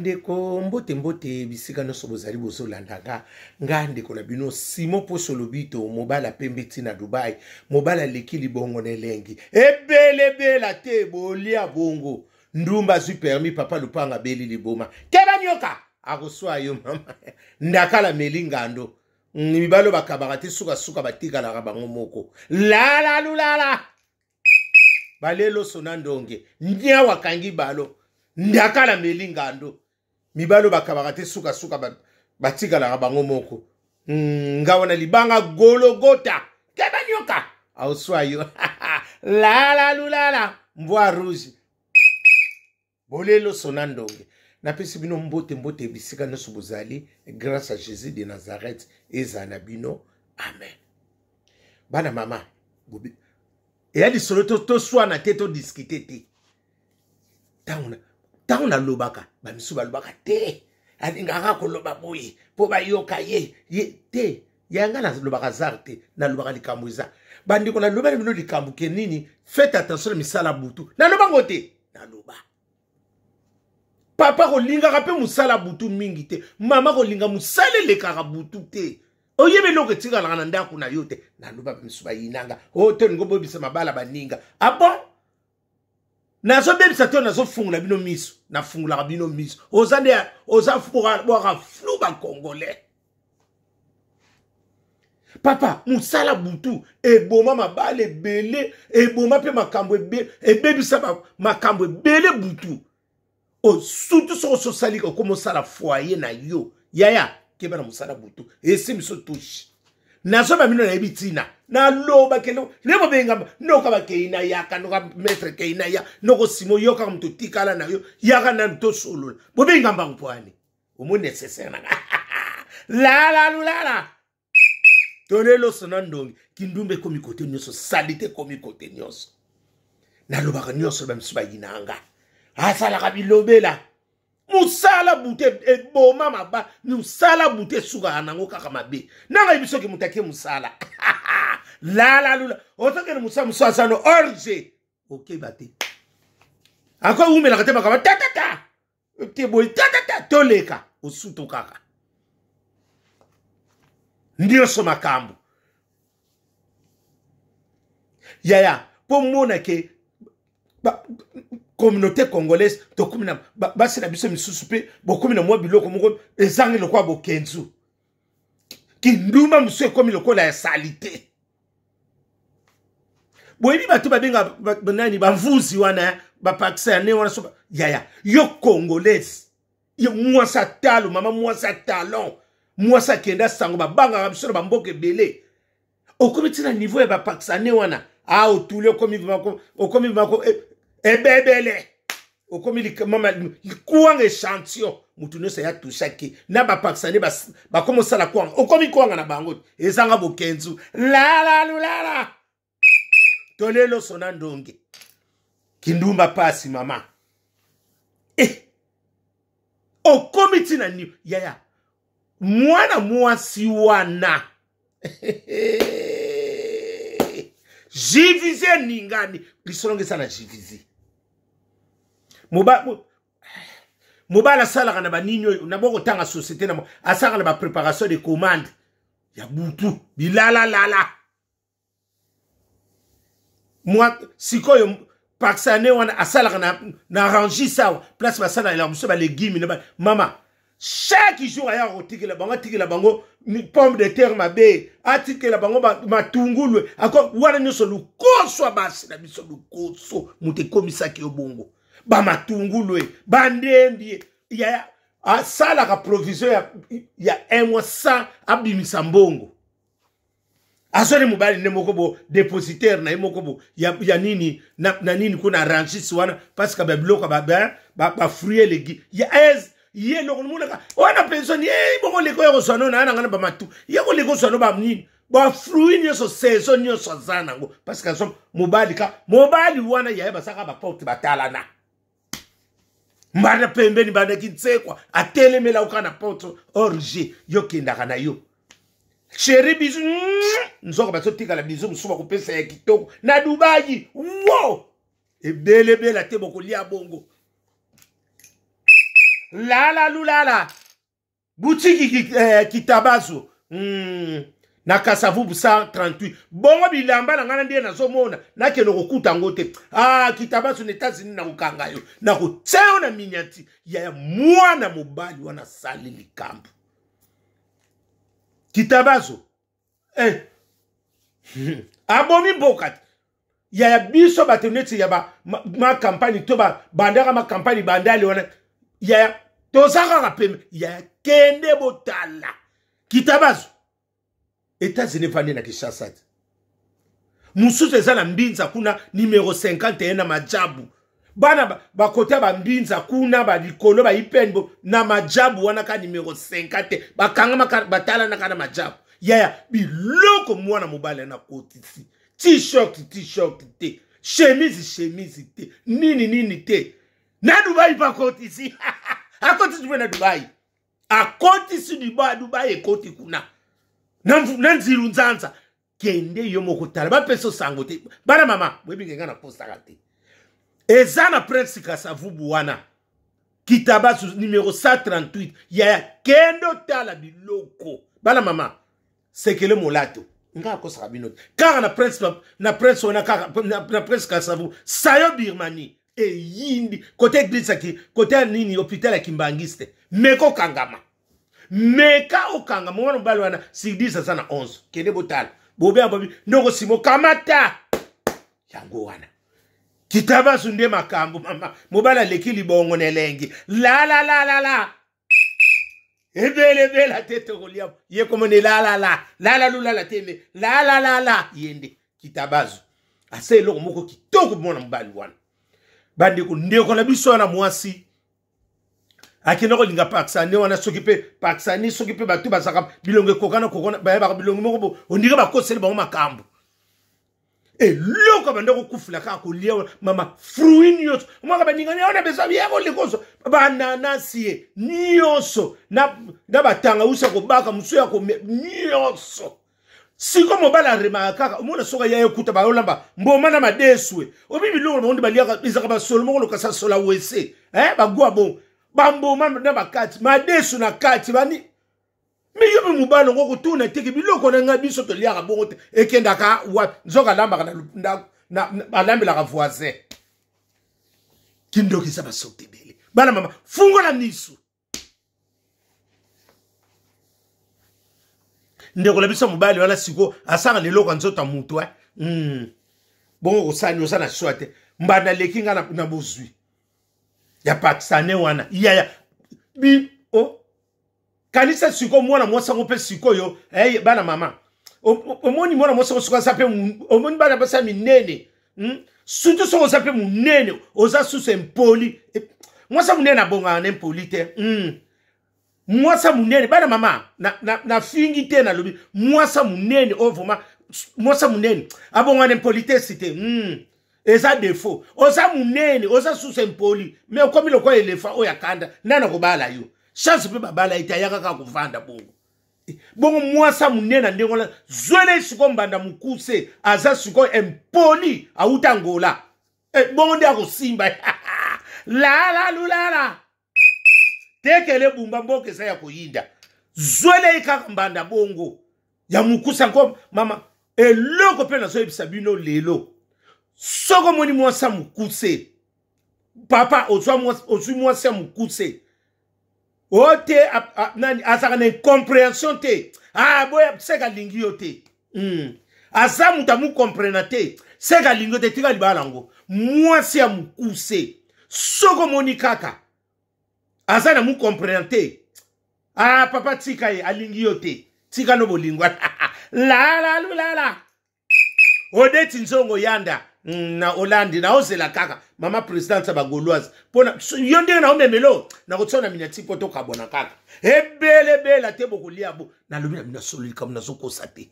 Ndeko mbote mbote bisika no sobozali bozo landanga nga ndeko na bino Simon Poso Lobito mobala pembeti na Dubai mobala leki libongo nelengi ebele bela te bolia bongo ndumba zui permis papa lupanga beli liboma keba nyoka akoswa yo mama ndakala melingando mibalo bakabaka te suka batika la bango moko la lulala balelo sonandonge nya wakangi balo ndakala melingando mibalo bakabaka te suka batika la bango moko ngawana libanga gologota keba nyoka auswa yo la lulala mvoa rouge bolelo sonandonge na pesi bino mbote bisika no sobozali grâce à Jésus de Nazareth ezana bino amen bana mama bobi et ali solo to swana te to discuter te tauna lobaka ba misu ba lobaka te alinga ko loba boyi po ba yoka ye te yanga na lobaka zarte na lobaka likambuza bandi ko na loba bino likambuke nini faites attention misala butu na loba ngote na loba papa ko linga kape musala butu mingi te mama ko linga musale le karabutu te oyebe loko tika la nda kuna yote na loba misuba yinanga o to ngo bobisa mabala baninga abo nazo bebisa to nazo fungula bino miso na fungula bino miso ozande oza fura boka fluba congolais papa musala butu eboma mabale bele eboma pe makambo ebebisa makambo bele butu o surtout so sali ko comme sala foyer na yo yaya keba na musala butu ese miso touche nazo ba mino na ebitina na loba kelo lebo benga no ka ba keina yaka no ka maître keina ya no ko simo yo ka mtu tikala na yo yaka na mto solo bo benga mbangu pwani o mo nécessaire na la tonelo sonandongi kindumbe komi kote nyoso salite komi kote nyoso na loba ka nyoso ba msuba yinanga asala kabilobela musala bute eboma maba musala bute suka anango kaka mabe nanga ibiso ke mutake musala la lula otoke musala no orge okay bate akwa umela kate makaba tata te boy tata toleka osuto kaka ndio so makambo yaya po mona ke communauté congolaise to komina basi na biso misusu pe bokomina mwa biloko moko ezangi lokwa bokenzu kinduma musu ekomi lokola ya salite boyebi bato babenga nani bamvuzi wana bapakisane wana so yaya yo congolaise yo mwasa talo mama mwasa talon mwasa kenda sango babanga biso bamboke bele okomitina niveau ya bapakisane wana otule okomi bako ebebele okomi mama likuanga échantillon mutu nyonso ya tushaki na bapakisane bakomosala kwanga okomi kwanga na bango ezanga bokenzu la tolelo sonandonge kindumba pasi mama okomi tina ni yaya mwana mwasi wana jivize ningani lisonge sana jivize mobala sala na baninyo na boko tanga société na asaka na ba préparation de commande ya butu bilala moi sikoyo paksane wana asala na rangi sawa place basala la muso ba légumes na mama chaque jour aya rotikela bango pomme de terre mabe atikela bango matungulu ako wana nyoso lukoso basi na biso lukoso mute komisaki obongo ba matungulu bandembi ya asala ka provision ya un mois sans abimisa mbongo azone mobali ne moko bo dépositaire na moko bo ya nini na nini kuna ranchis wana parce que ba bloka ba fruits légumes ya ye lo mona wana pension ye boko leko yo swana na ngana ba matu ye ko leko swana ba nini ba fruit nyoso saison nyoso zana ngo parce que so mobali wana ya ba saka ba porte batala na mbana pembeni bana kitsekwa atelemela ukana porte orge yo kindaka na yo chéri bisu nzoko ba sotika la bisu musuba ko pesa ya kitoko na Dubai wo ebele bela te boko lia bongo lala lulala boutique kitabazo na Kasavubu 138 bongo bilamba na ngana ndiye nazomona nakeno kokuta ngote kitabazo na États-Unis na ukanga yo na kuteo na minyati ya mwana mobali wana sali likambo kitabazo abomi bokat ya biso bateneti ya ma campagne to bandaka ma campagne bandali wana ya tozaka rapeme ya kende botala kitabazo États-Unis vandi na Kinshasa mususu eza na mbinza kuna numéro 51 na majabu bana bakota ba mbinza kuna ba likolo ba ipenbo na majabu wana ka numéro 50 bakanga batala na kana majabu ya biloko mwana mobale na kotisi t-shirt te chemise te nini te na Dubai pa kotisi akotisi na Dubai akotisi Dubai ekoti kuna na nziru nzanza kende yo mokotala ba peso sango te bana mama mwebinga na posta te ezana Prince Kasavubu wana kitabazo numéro 138 ya kendo tala biloko bana mama sekele molato nga kosa bino car na Prince wana na Prince Kasavubu sayo Birmanie e yindi côté église ki côté nini hôpital ya Kimbangiste meko kangama meka okanga mwana mbali wana sigdisa sana 11 kende botala bobe ababi ndoko simo kamata yango wana kitabazo nde makambo mama mobala leki libongo nelengi la ebele la tete kolia ye komone la lula teme la yende kitabazo ase loko moko kitoko mwana mbali wana bande ko ndeko na biso na mwasi akina ko linga Pakistan wana sokipe Pakistan sokipe batu basaka bilonge kokana ba bilonge moko ondika bakosele ba makambo loko bande ko kufula ka ko lia mama fruit nyos mwaka baninga ne ona beso yako likoso bananasi nyoso na batanga usa ko baka musu ya ko nyoso siko mobala rema kaka umona soka ya ekuta ba olamba mboma na madeswe obibi lo bondi baliaka bizaka ba solmo lo kasa sola wese bagwa bon bamboma na bakati madesu na kati bani miyo mubalo ngoko tuna tiki biloko na ngabiso to liaka bongo te ekenda ka wa nzoka lamba na balambi la voisin kindo kisa basote bele bana mama fungo la nisu ndeko la biso mubali wala siko asanga leloko nzota mutu bongo kosani osana swate mbanda lekinga na bozwi ya Pakistan wana ya bi kanisa siko mwana mwasa ngope siko yo bana mama omoni mwana mwasa siko sape omoni bana basa minene sutu soko sape munene oza suse mpoli mwasa munene abonga na mpoli te mwasa munene bana mama na fingi te na lobi mwasa munene ovoma mwasa munene abonga na mpoli te site eza defo oza munene oza suse mpoli me okomi lokwa elefa oya kanda nana kobala yo chance pe babala itayaka ka kuvanda bongo mwasa munena ndengola zwele siko mbanda mukuse aza siko empoli auta ngola bongo ndia ko simba la tekele bumba mboke sa ya koyinda zwele ikaka mbanda bongo ya mukusa nko mama eloko pe na so ebisa bino lelo soko moni mwasa mukuse papa ozwa mwasa mukuse ote nani asaka na compréhension te boya seka lingio te asa mutamu comprena te seka lingio te tika libalango mwasi ya mukuse soko moni kaka asa na mu comprena te papa tika ye alingio te tika no bolingwa la odeti nzongo yanda na Hollande na ozela kaka mama president ba gauloise pona yonde na omemelo na kotsona minyati poto kabona kaka ebele te bokolia bo na lobi na mina solili kam na zokosa te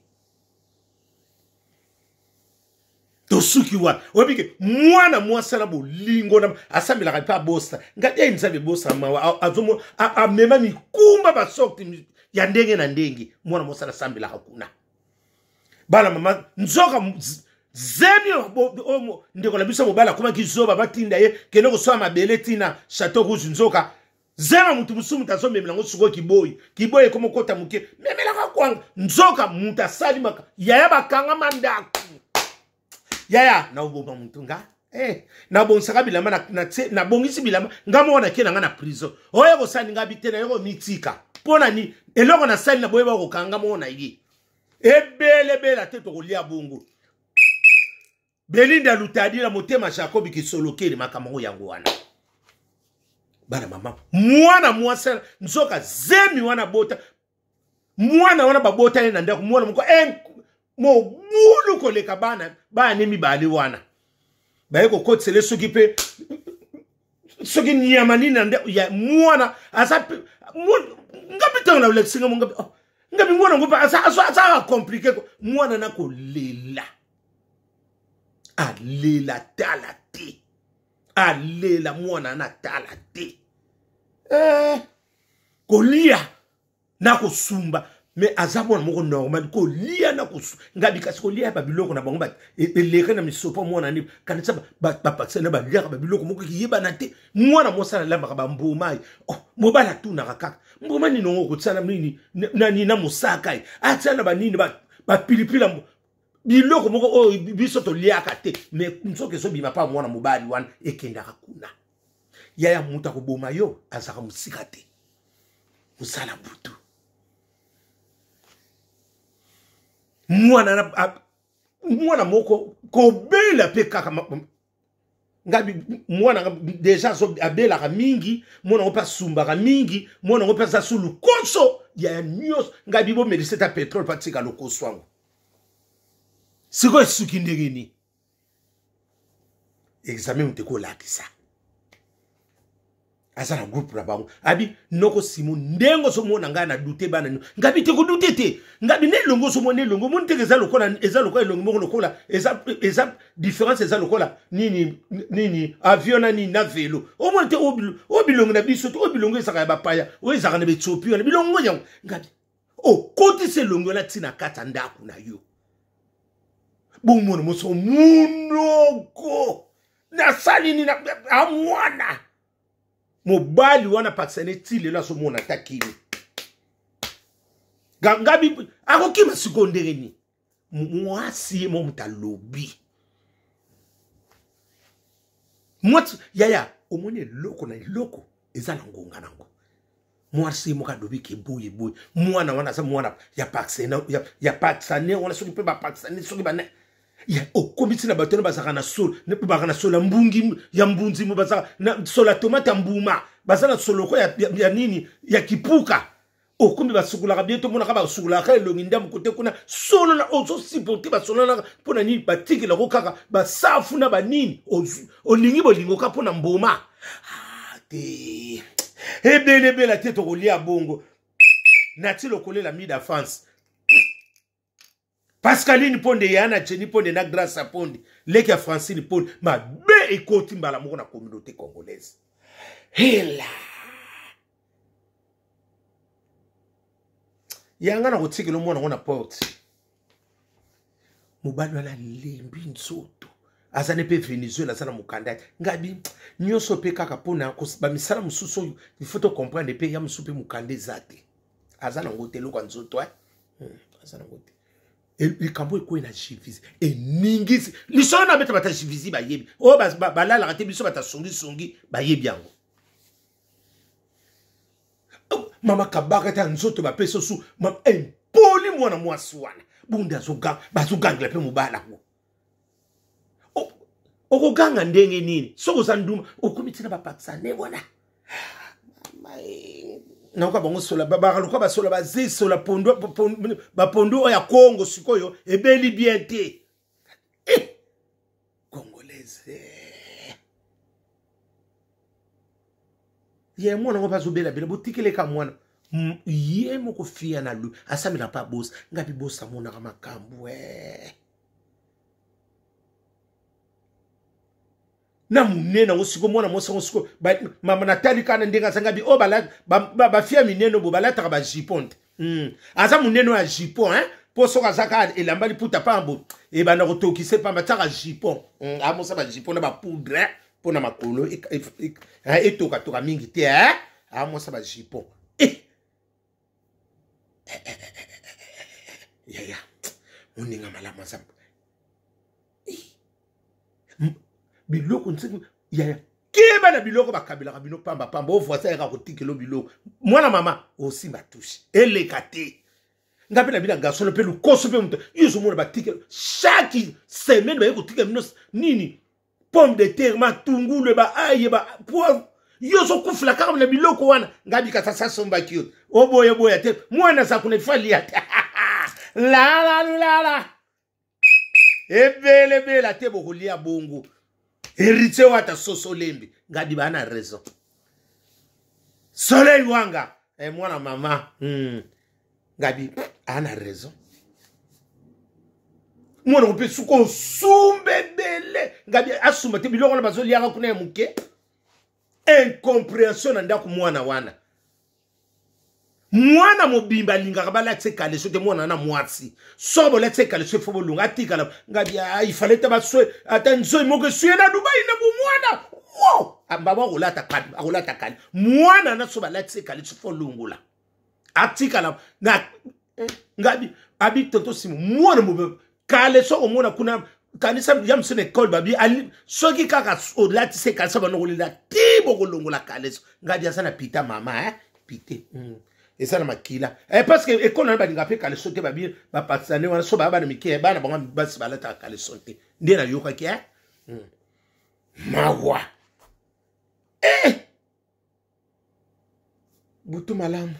to suki wa obike mwana mwasa na bolingo na asambela ka pa bosta ngati inzabe bosta ma azomo amema mikumba basokti ya ndenge na ndenge mwana mwasa na sambela hakuna bala mama nzoka zemio ndeko la biso mobala kuma kizoba batinda ye kenoko so mabele tina Château Rouge nzoka zema mutu musumu tazo memelango suko kiboy komo kota muke memelaka kwanga nzoka muta salimaka yaya bakanga mandaku yaya na uboma mutu nga na bonsaka bilama na bongisi bilama ngamo wana ke na prison oyo ko sani nga bitena yo mitika pona ni eloko na sali na boyeba ko kanga mo na yi ebele bela teto ko lia bongo Belinda Lutadila motema Jacob kisolokeli makambo yango wana bana mama mwana mwasa nzoka zemi wana bota mwana wana babota na ndako mwana mko mo bulu koleka bana nemi bali wana bayeko kotsele soki pe soki nyamani na ndako ya mwana asa ngapi tanga na leksinga ngapi mwana ngopa asa compliqué mwana nako lela alela talati alela mwana na talati kolia na kusumba me azabona moko normal kolia na kusumba ngabi kasi kolia ba biloko na bango ba eleka na misopo mwana ni kanisa ba pakisana ba lia ba biloko moko kiyeba na te mwana mosala lamba ba mbuma mobala tuna kaka mbuma ni nongo kutsana nini na musaka atsana ba nini ba pilipila biloko moko biso to liaka te me nsoke so bima pa mwana mobali wana ekenda kuna yaya muta ko boma yo azaka musika te musala butu mwana moko ko bela pe kaka ngabi mwana deja so abela mingi mwana opa sumba mingi mwana opa za sulu konso ya nyos ngabi bo mediceta petrol patika lokoso wangu siko suki ndegeni examen mteko lakisa azana groupe la bango abi noko simo ndengo so mona ngana dute bana ngabi te ko dute te ngabi ne longo so mona longo mon te eza lokola longo mo lokola eza différence eza lokola nini avion na ni na vélo o mon te obilongo na biso to obilongo eza ba paya o eza na betsopi na bilongo yango ngabi o koti se longo na tina kata ndaku na yo bon mon mo so munoko na sali ni na amwana mobali wana paksane tile la so mona takini ngabi akokima sikondere ni mwasi mo mutalobi mwat yaya omone loko na loko ezala ngonga nango mwasi mo kadobi ke boye mwana wana sa mwana ya paksane wana soki pe ba paksane soki ba ya komiti na bato na bazaka na sol ne pe bakana sola mbungi ya mbunzi mo bazaka na sola tomate mbuma bazana soloko ya nini ya kipuka kombi basukula bientôt mona ka basukula ka elongi ndam kote kuna solo na ozo sipote basolo na pona nini batiki la kokaka basafu na banini olingi bolingo ka pona mboma te ebele bela teto kolia bongo na tilo kolela mida France Pascaline Ponde yana Jenny Ponde na Grâce Ponde leki ya Francine Ponde ma be ekoti mbala moko na communauté congolaise hela yanga na kotiki lo mwana ngona porte mobali wala lembi nzoto azane pe Venezuela sana mukanda ngabi nyoso pe kaka pona ba misala mususu il faut to comprendre pe ya musupe mukande zate azana ngotelo kwa nzoto azana ngote likambo eko na jivizi eningisi lisolo na beta bata jivizi ba yebi o balala kate biso bata songi ba yebi yango mama kabaka ta nzoto ba peso su poli mwana mwasi wana bunda bazogangela pe mobala ko okoganga ndenge nini soko sanduma okomitina ba paksane bona na kwa bongo sola baba luka ba sola bazi sola pondo ya Congo sikoyo ebeli bien te congolaise ye mwana ngopa zobela bela botikele ka mwana ye moko fia na lu asamila pa boss ngapi boss amona ka makambo na munena osiko mwana mosa osiko mama Natali kana ndenga sangabi ba fia mineno bo balata ba jiponte aza muneno ya jipon poso kazaka elamba liputa pambo e bana kotokise pamba taka jipon amosa ba jipon na ba poudre pona makolo etoka toka mingi te ah moi ça va jipon yaya moninga malama sa biloko nsiki yaya kiba na biloko bakabila ka bino pamba pamba o voisin ka kotikelo biloko mwana mama osimba touche elekate ngabe na bila garçon pe lukoso pe muto yuzo mona batikelo chaque semaine ba kotikela bino nini pomme de terre matungulu ba aye ba poivre yozo kufula kama na biloko wana ngabi kata sasa mbaki oboye boya te mwana za kunefali ate la ebele bela te bokolia bongo héritier wata soso lembi ngadi bana raison soleil wanga mwana mama ngabi ana raison mwana ko pe suko sumbebele ngabi asuma te biloko na bazoli yaka kuna muke incompréhension na ndako mwana wana mwana mobimba lingaka balatse kaleso te mwana na mwatsi sobo latse kaleso fo bolunga atikala ngabi il fallait te baswe attention moko suena Dubai na mwana wow ambaba rolata kali mwana na soba latse kaleso fo lungula atikala na ngabi abi tonto simu mwana mo kaleso omona kuna kanisa jamsone école babi ali soki kaka odlati se kaleso banokolila tibo kolongola kaleso ngabi asana pita mama pite et ça na makila parce que école na balinga pe kaleso te babi ba patsane wana so ba na mike ba na bango basi balata kaleso te ndi na yoka ki mawa butu malamu